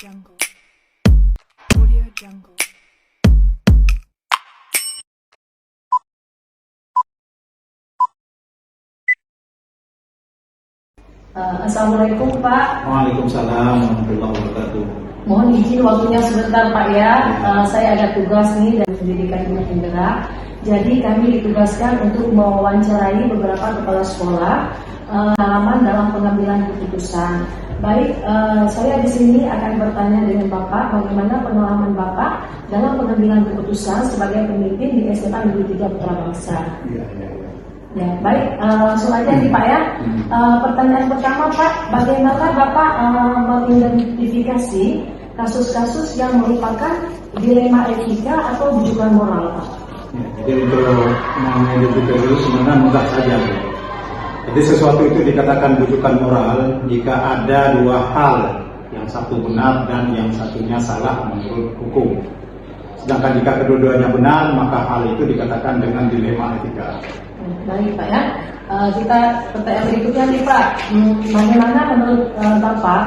Jungle. Audio Jungle. Assalamualaikum Pak. Waalaikumsalam warahmatullahi wabarakatuh. Mohon izin waktunya sebentar Pak ya. Saya ada tugas nih dari Pendidikan Guna Penggerak. Jadi kami ditugaskan untuk mewawancarai beberapa kepala sekolah pengalaman dalam pengambilan keputusan. Baik, saya di sini akan bertanya dengan Bapak bagaimana pengalaman Bapak dalam pengambilan keputusan sebagai pemimpin di SMA Negeri 3 Putra Bangsa. Ya, baik, langsung aja nih Pak ya. Pertanyaan pertama Pak, bagaimana Bapak mengidentifikasi kasus-kasus yang merupakan dilema etika atau bujukan moral Pak? Ya, jadi untuk mengidentifikasi itu sebenarnya mudah saja. Jadi sesuatu itu dikatakan bujukan moral jika ada dua hal, yang satu benar dan yang satunya salah menurut hukum. Sedangkan jika kedua-duanya benar, maka hal itu dikatakan dengan dilema etika. Baik Pak ya, kita pertanyaan berikutnya nih Pak, bagaimana menurut Bapak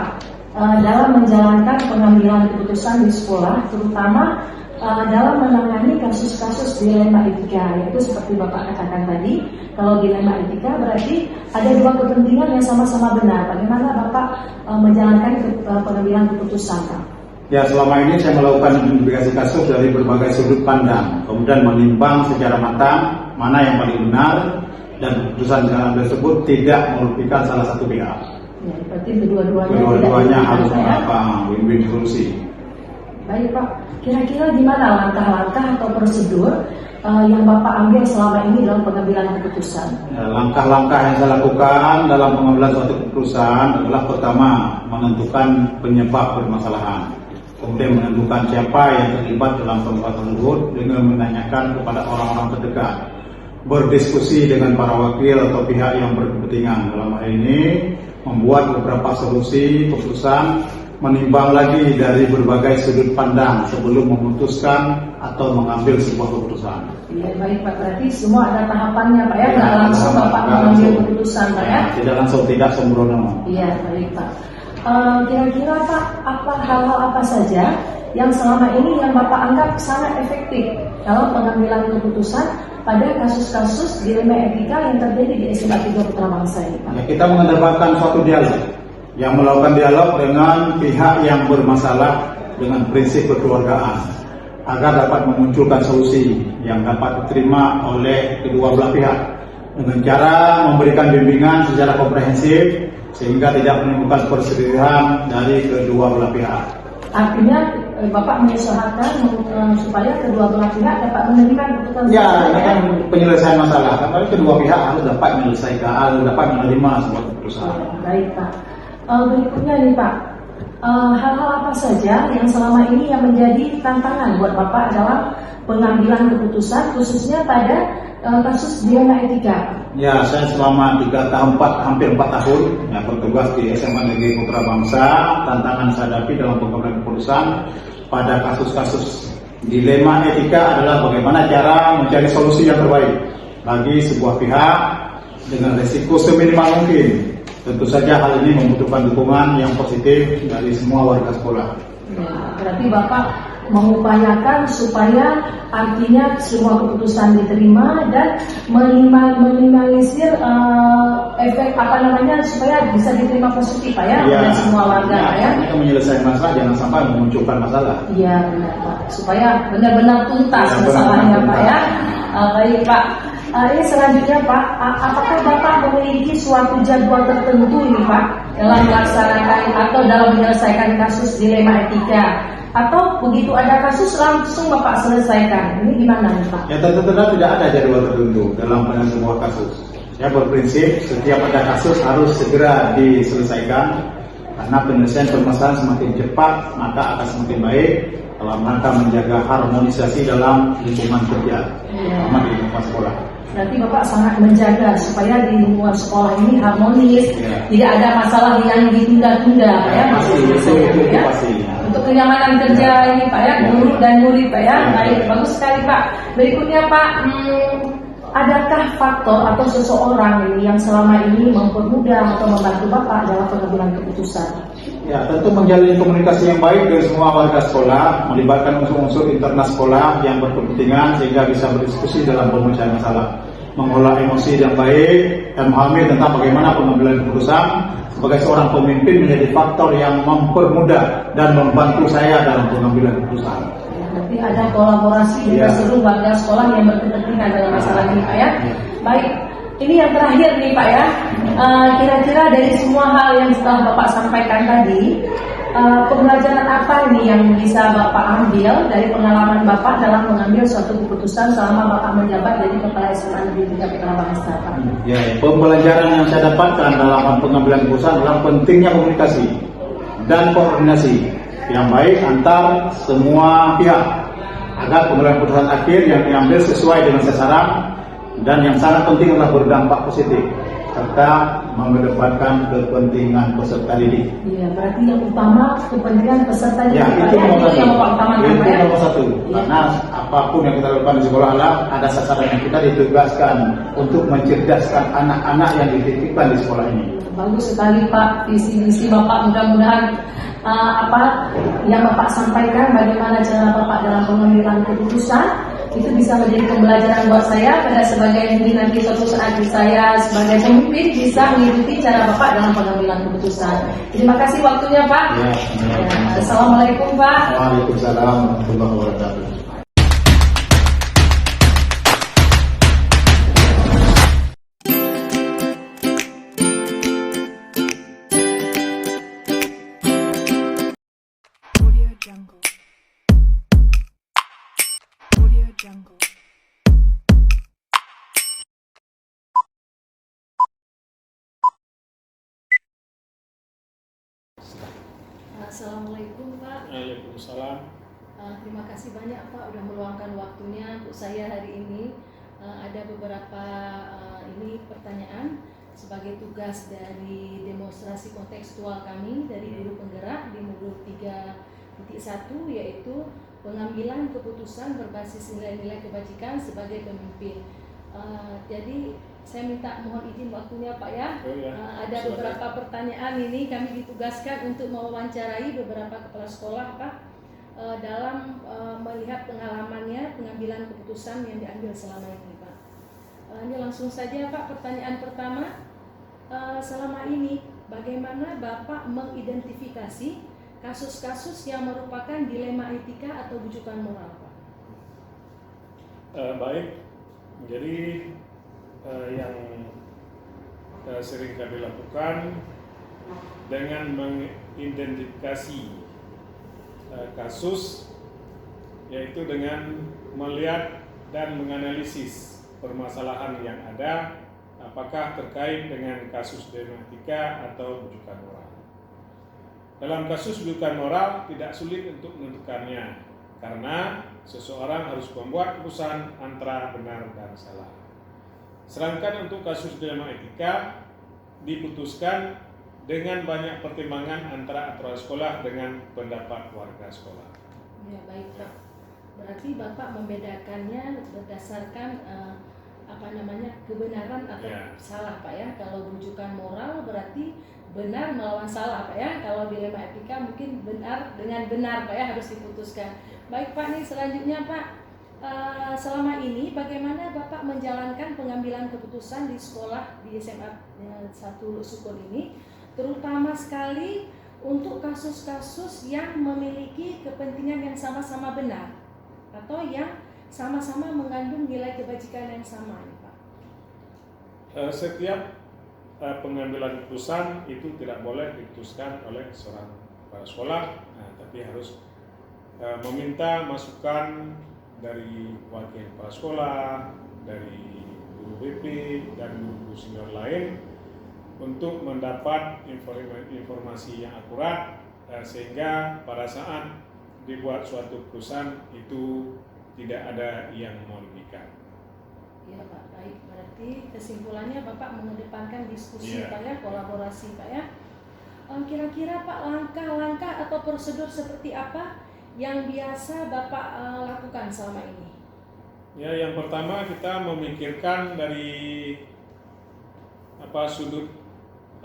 dalam menjalankan pengambilan keputusan di sekolah, terutama dalam menangani kasus-kasus dilema etika, yaitu seperti Bapak katakan tadi, kalau dilema etika berarti ada dua kepentingan yang sama-sama benar. Bagaimana Bapak menjalankan pengambilan keputusan Pak? Ya, selama ini saya melakukan identifikasi kasus dari berbagai sudut pandang, kemudian menimbang secara matang mana yang paling benar, dan keputusan jalan tersebut tidak merugikan salah satu pihak. Ya, berarti kedua-duanya harus mengapa win-win solusi. Baik Pak, kira-kira gimana langkah-langkah atau prosedur yang Bapak ambil selama ini dalam pengambilan keputusan? Ya, langkah-langkah yang saya lakukan dalam pengambilan suatu keputusan adalah pertama, menentukan penyebab permasalahan. Kemudian menentukan siapa yang terlibat dalam permasalahan tersebut dengan menanyakan kepada orang-orang terdekat. Berdiskusi dengan para wakil atau pihak yang berkepentingan. Dalam hal ini membuat beberapa solusi keputusan, menimbang lagi dari berbagai sudut pandang sebelum memutuskan atau mengambil sebuah keputusan. Ya, baik Pak, berarti semua ada tahapannya Pak ya, nggak langsung Bapak mengambil keputusan Pak ya? Tidak langsung, tidak sembrono. Iya, baik Pak. Kira-kira Pak, hal-hal apa saja yang selama ini yang Bapak anggap sangat efektif dalam pengambilan keputusan pada kasus-kasus dilema etika yang terjadi di SMA 3 Putra Bangsa ini Pak? Ya, kita mengedepankan suatu dialog, yang melakukan dialog dengan pihak yang bermasalah dengan prinsip kekeluargaan, agar dapat memunculkan solusi yang dapat diterima oleh kedua belah pihak dengan cara memberikan bimbingan secara komprehensif sehingga tidak menimbulkan perselisihan dari kedua belah pihak. Artinya Bapak mengusahakan supaya kedua belah pihak dapat menerima keputusan. Ya, ini kan penyelesaian masalah. Karena kedua pihak harus dapat menyelesaikan, harus dapat menerima sebuah keputusan. Baik Pak. Berikutnya nih Pak, hal-hal apa saja yang selama ini yang menjadi tantangan buat Bapak dalam pengambilan keputusan khususnya pada kasus dilema etika? Ya, saya selama hampir 4 tahun ya, bertugas di SMA Negeri Putra Bangsa. Tantangan saya hadapi dalam pengambilan keputusan pada kasus-kasus dilema etika adalah bagaimana cara mencari solusi yang terbaik bagi sebuah pihak dengan risiko seminimal mungkin. Tentu saja hal ini membutuhkan dukungan yang positif dari semua warga sekolah. Ya, berarti Bapak mengupayakan supaya artinya semua keputusan diterima dan meminimalisir efek supaya bisa diterima positif Pak ya, oleh semua warga ya. Kita menyelesaikan masalah, jangan sampai memunculkan masalah. Iya benar Pak, supaya benar-benar tuntas masalahnya Pak ya. Baik Pak. Ini selanjutnya Pak, apakah Bapak memiliki suatu jadwal tertentu ini Pak dalam melaksanakan atau dalam menyelesaikan kasus dilema etika, atau begitu ada kasus langsung Bapak selesaikan? Ini gimana nih Pak? Ya, tentu tidak ada jadwal tertentu dalam penanganan sebuah kasus. Saya berprinsip setiap ada kasus harus segera diselesaikan, karena penyelesaian permasalahan semakin cepat maka akan semakin baik dalam rangka menjaga harmonisasi dalam lingkungan kerja, terutama di lingkungan sekolah. Berarti Bapak sangat menjaga supaya di lingkungan sekolah ini harmonis, tidak ada masalah yang ditunda-tunda Pak ya, pasti. Untuk kenyamanan kerja ini Pak ya, guru dan murid Pak ya. Baik, bagus sekali Pak. Berikutnya Pak, adakah faktor atau seseorang ini yang selama ini mempermudah atau membantu Bapak dalam pengambilan keputusan? Ya, tentu menjalin komunikasi yang baik dengan semua warga sekolah, melibatkan unsur-unsur internal sekolah yang berkepentingan sehingga bisa berdiskusi dalam pemecahan masalah, mengolah emosi yang baik, dan memahami tentang bagaimana pengambilan keputusan sebagai seorang pemimpin menjadi faktor yang mempermudah dan membantu saya dalam pengambilan keputusan. Berarti ada kolaborasi dengan seluruh warga sekolah yang berkepentingan dalam masalah ini, Pak ya. Baik, ini yang terakhir nih Pak ya. Kira-kira dari semua hal yang setelah Bapak sampaikan tadi, pembelajaran apa nih yang bisa Bapak ambil dari pengalaman Bapak dalam mengambil suatu keputusan selama Bapak menjabat jadi Kepala SMA Negeri 3 Pekalongan Selatan? Ya, pembelajaran yang saya dapatkan dalam pengambilan keputusan adalah pentingnya komunikasi dan koordinasi yang baik antar semua pihak agar pengambilan keputusan akhir yang diambil sesuai dengan sasaran dan yang sangat penting adalah berdampak positif serta mengedepankan kepentingan peserta didik. Iya, berarti yang utama kepentingan peserta didik. Ya, itu nomor satu. Yang Bapak utamakan, Itu Pak ya. nomor satu. Karena apapun yang kita lakukan di sekolah adalah ada sasaran yang kita ditugaskan untuk mencerdaskan anak-anak yang dititipkan di sekolah ini. Bagus sekali Pak, visi-visi Bapak, mudah-mudahan apa yang Bapak sampaikan, bagaimana cara Bapak dalam pengambilan keputusan itu bisa menjadi pembelajaran buat saya pada sebagai nanti suatu saat saya sebagai pemimpin bisa mengikuti cara Bapak dalam pengambilan keputusan. Terima kasih waktunya Pak. Ya, Assalamualaikum Pak. Waalaikumsalam warahmatullahi wabarakatuh. Audio Jungle. Audio Jungle. Assalamualaikum Pak. Waalaikumsalam. Terima kasih banyak Pak udah meluangkan waktunya untuk saya hari ini. Ada beberapa ini pertanyaan sebagai tugas dari demonstrasi kontekstual kami dari guru penggerak di modul 3.1 yaitu pengambilan keputusan berbasis nilai-nilai kebajikan sebagai pemimpin. Jadi saya minta mohon izin waktunya Pak ya. Ada beberapa pertanyaan ini kami ditugaskan untuk mewawancarai beberapa kepala sekolah Pak dalam melihat pengalamannya pengambilan keputusan yang diambil selama ini Pak. Ini langsung saja Pak, pertanyaan pertama, selama ini bagaimana Bapak mengidentifikasi kasus-kasus yang merupakan dilema etika atau bujukan moral Pak? Baik, jadi yang sering kami lakukan dengan mengidentifikasi kasus yaitu dengan melihat dan menganalisis permasalahan yang ada apakah terkait dengan kasus dilema etika atau bujukan moral. Dalam kasus bujukan moral tidak sulit untuk menentukannya karena seseorang harus membuat keputusan antara benar dan salah. Sedangkan untuk kasus dilema etika diputuskan dengan banyak pertimbangan antara aturan sekolah dengan pendapat warga sekolah. Ya baik Pak. Berarti Bapak membedakannya berdasarkan kebenaran atau salah Pak ya. Kalau rujukan moral berarti benar melawan salah Pak ya. Kalau dilema etika mungkin benar dengan benar Pak ya, harus diputuskan. Baik Pak, nih selanjutnya Pak, selama ini bagaimana Bapak menjalankan pengambilan keputusan di sekolah di SMA 1 Syukur ini, terutama sekali untuk kasus-kasus yang memiliki kepentingan yang sama-sama benar atau yang sama-sama mengandung nilai kebajikan yang sama ini Pak? Setiap pengambilan keputusan itu tidak boleh diputuskan oleh seorang kepala sekolah, tapi harus meminta masukan dari wakil kepala sekolah, dari guru BP dan guru senior lain untuk mendapat informasi yang akurat sehingga pada saat dibuat suatu keputusan itu tidak ada yang merugikan. Ya Pak, baik. Berarti kesimpulannya Bapak mengedepankan diskusi Pak ya, kolaborasi Pak ya. Kira-kira Pak langkah-langkah atau prosedur seperti apa yang biasa Bapak lakukan selama ini? Ya, yang pertama kita memikirkan dari sudut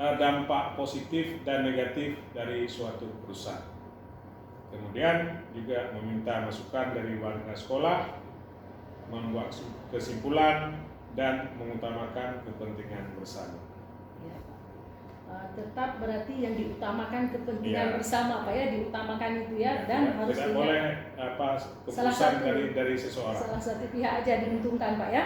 dampak positif dan negatif dari suatu perusahaan. Kemudian juga meminta masukan dari warga sekolah, membuat kesimpulan dan mengutamakan kepentingan bersama. Ya, Pak. Tetap berarti yang diutamakan kepentingan Ya. bersama, Pak ya, diutamakan itu ya, dan Tidak harus tidak boleh keputusan dari seseorang. salah satu pihak aja diuntungkan, Pak ya.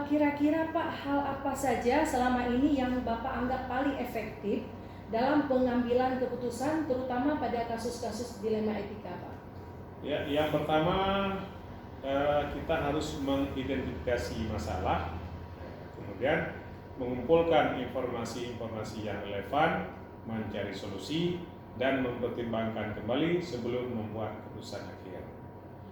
Kira-kira Pak, hal apa saja selama ini yang Bapak anggap paling efektif dalam pengambilan keputusan, terutama pada kasus-kasus dilema etika, Pak? Ya, yang pertama kita harus mengidentifikasi masalah, kemudian mengumpulkan informasi-informasi yang relevan, mencari solusi, dan mempertimbangkan kembali sebelum membuat keputusan akhir.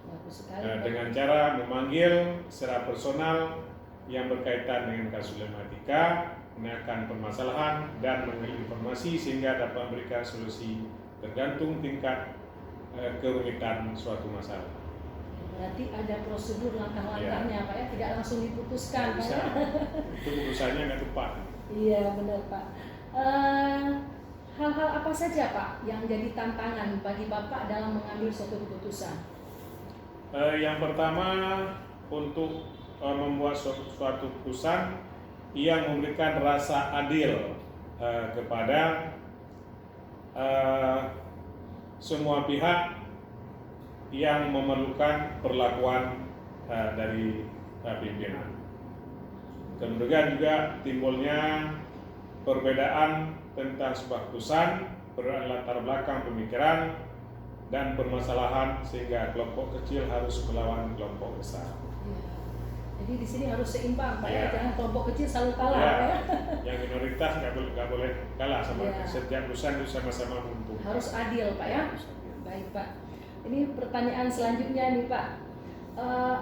Bagus sekali, Pak. Dengan cara memanggil secara personal yang berkaitan dengan kasus dilema etika, menanyakan permasalahan dan mengambil informasi sehingga dapat memberikan solusi tergantung tingkat kerumitan suatu masalah. Berarti ada prosedur langkah-langkahnya, Pak ya, tidak langsung diputuskan, Pak Bisa, ya. itu keputusannya nggak tepat. Iya benar, Pak. Hal-hal apa saja, Pak, yang jadi tantangan bagi Bapak dalam mengambil suatu keputusan? Yang pertama, untuk membuat suatu keputusan yang memberikan rasa adil kepada semua pihak yang memerlukan perlakuan dari pimpinan. Kemudian juga timbulnya perbedaan tentang sebuah keputusan, latar belakang pemikiran dan permasalahan sehingga kelompok kecil harus melawan kelompok besar. Ya. Jadi di sini harus seimbang, Pak ya, Ya. jangan kelompok kecil selalu kalah, Ya, Pak ya. yang minoritas nggak boleh kalah sama Ya. setiap keputusan itu sama-sama menguntungkan. Harus adil, Pak ya. Harus adil. Baik, Pak. Ini pertanyaan selanjutnya nih, Pak.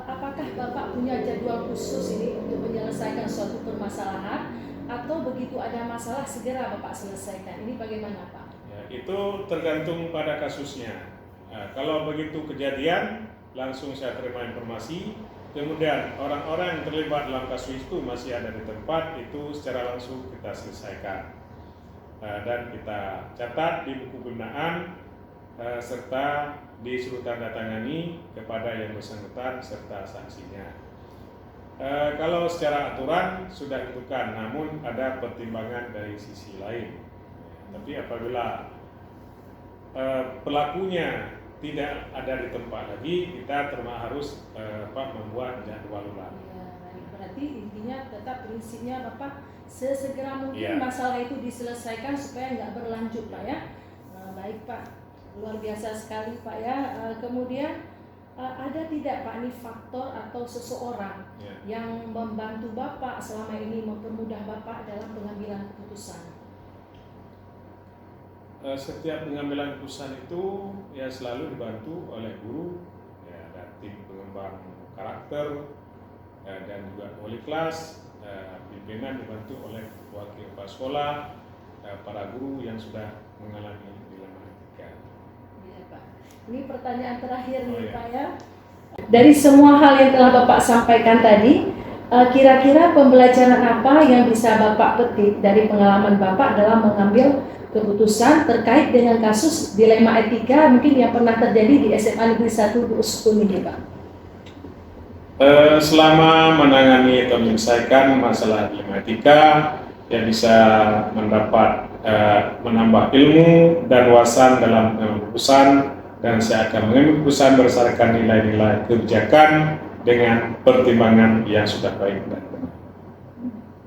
Apakah Bapak punya jadwal khusus ini untuk menyelesaikan suatu permasalahan atau begitu ada masalah segera Bapak selesaikan? Ini bagaimana, Pak? Ya, itu tergantung pada kasusnya. Kalau begitu kejadian, langsung saya terima informasi. Kemudian orang-orang yang terlibat dalam kasus itu masih ada di tempat, itu secara langsung kita selesaikan. Dan kita catat di buku pembinaan serta disuruh tanda tangani kepada yang bersangkutan serta saksinya. Kalau secara aturan sudah ditentukan, namun ada pertimbangan dari sisi lain. Tapi apabila pelakunya tidak ada di tempat lagi, kita harus membuat jadwal ulang. Ya, baik. Berarti intinya tetap prinsipnya Bapak sesegera mungkin Ya. masalah itu diselesaikan supaya nggak berlanjut, Pak ya. Baik, Pak, luar biasa sekali, Pak ya. Kemudian ada tidak, Pak, nih faktor atau seseorang yang membantu Bapak selama ini, mempermudah Bapak dalam pengambilan keputusan? Setiap pengambilan keputusan itu ya selalu dibantu oleh guru, ya, ada tim pengembang karakter, dan juga wali kelas, pimpinan dibantu oleh wakil kepala sekolah, para guru yang sudah mengalami dilema etika. Iya, Pak. Ini pertanyaan terakhir nih, Oh, ya. Pak ya. Dari semua hal yang telah Bapak sampaikan tadi, kira-kira pembelajaran apa yang bisa Bapak petik dari pengalaman Bapak dalam mengambil keputusan terkait dengan kasus dilema etika mungkin yang pernah terjadi di SMA Negeri 1 Dusun ini, Pak? Selama menangani atau menyelesaikan masalah dilema etika, ya bisa menambah ilmu dan wawasan dalam keputusan, dan saya akan mengambil keputusan berdasarkan nilai-nilai kebijakan dengan pertimbangan yang sudah baik dan benar.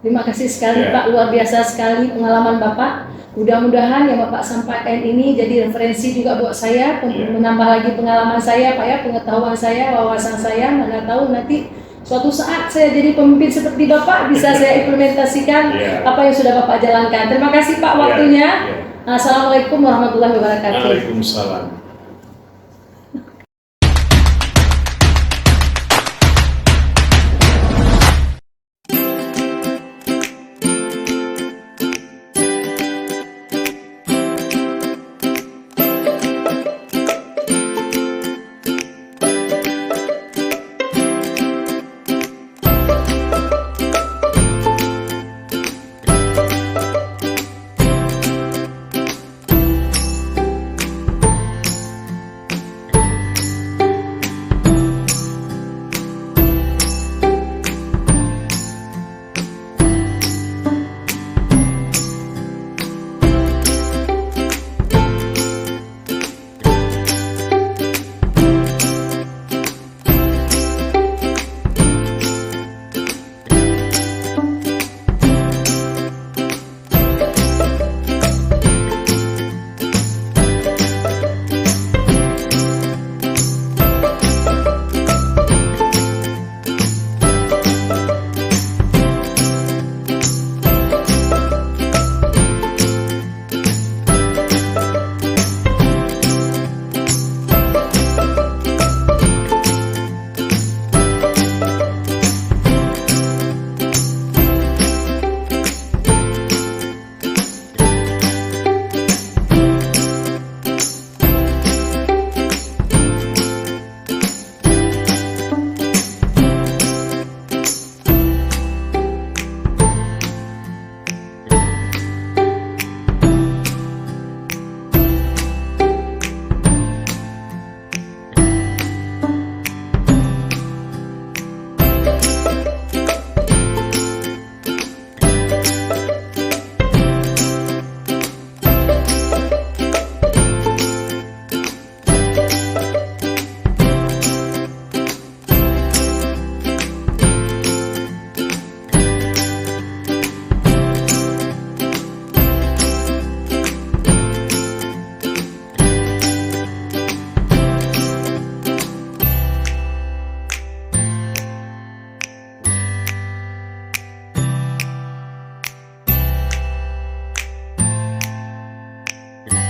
Terima kasih sekali, Ya. Pak, luar biasa sekali pengalaman Bapak. Mudah-mudahan yang Bapak sampaikan ini jadi referensi juga buat saya, menambah lagi pengalaman saya, Pak ya, pengetahuan saya, wawasan saya. Mana tahu nanti suatu saat saya jadi pemimpin seperti Bapak, bisa saya implementasikan apa yang sudah Bapak jalankan. Terima kasih, Pak, waktunya. Assalamualaikum warahmatullahi wabarakatuh. Waalaikumsalam.